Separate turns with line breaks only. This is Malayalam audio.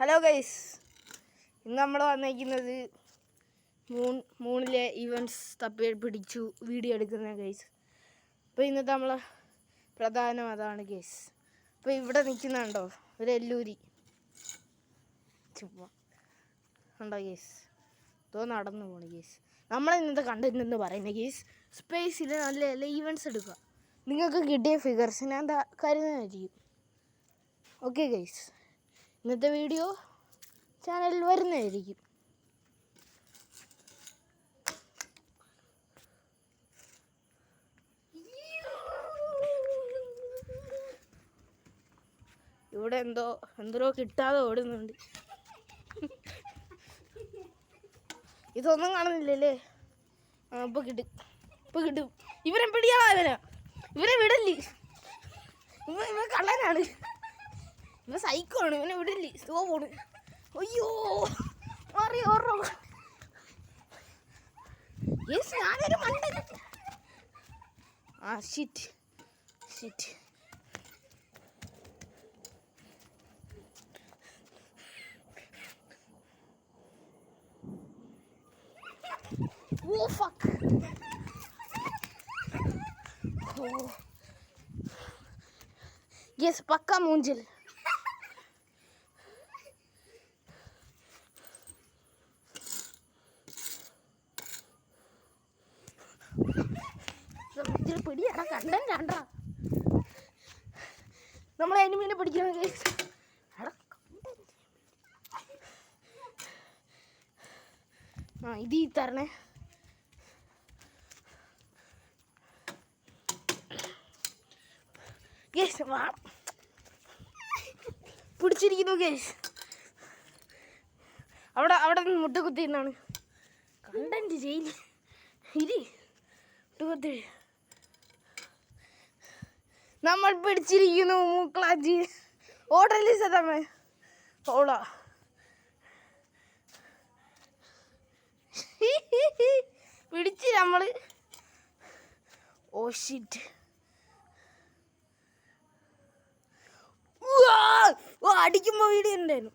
ഹലോ ഗൈസ്, ഇന്ന് നമ്മൾ വന്നിരിക്കുന്നത് മൂണിലെ ഇവൻറ്റ്സ് തപ്പി പിടിച്ചു വീഡിയോ എടുക്കുന്ന ഗൈസ്. അപ്പോൾ ഇന്നത്തെ നമ്മളെ പ്രധാനം അതാണ് ഗൈസ്. അപ്പോൾ ഇവിടെ നിൽക്കുന്നുണ്ടോ ഒരു എല്ലൂരി ചുമ്മാ ഉണ്ടോ ഗൈസ്? ഇതോ നടന്നു പോണു ഗൈസ്. നമ്മളിന്നത്തെ കണ്ടന്റ് എന്ന് പറയുന്നത് ഗൈസ്, സ്പേസിൽ നല്ല നല്ല ഈവൻറ്റ്സ് എടുക്കുക. നിങ്ങൾക്ക് കിട്ടിയ ഫിഗർസ് ഞാൻ കരുതുന്നതായിരിക്കും. ഓക്കെ ഗൈസ്, ഇന്നത്തെ വീഡിയോ ചാനലിൽ വരുന്നതായിരിക്കും. ഇവിടെ എന്തോ കിട്ടാതെ ഓടുന്നുണ്ട്. ഇതൊന്നും കാണുന്നില്ലല്ലേ? ഇപ്പൊ കിട്ടും. ഇവരെ പിടിയാളാ, ഇവരെ വിടല്ലേ. ഇവ കള്ളനാണ്, ഇവ സൈക്കോണ്, ഇവനെ വിടല്ലേ. സ്ലോ പോണ്. അയ്യോ മാറി ഓർമ്മ. ഞാനൊരു മണ്ടൻ. Shit. Oh fuck. Oh. Yes, pakka munjil. പിടിയാടാ, കണ്ടന്റ് നമ്മളെ എനിമീനെ പിടിക്കണം ഗൈസ്. ഇത് ഈ തരണേ. ഗൈസ് പിടിച്ചിരിക്കുന്നു ഗൈസ്. അവിടെ മുട്ട കുത്തിന്നാണ് കണ്ടന്റ് ചെയ്യില്ല. മുട്ടുകുത്തി നമ്മൾ പിടിച്ചിരിക്കുന്നു. മൂക്കളാജി ഓടല്ലേ സതമേ ഓള പിടിച്ച് നമ്മള്. Oh shit. അടിക്കുമ്പോ വീഡിയോ ഉണ്ടായിരുന്നു.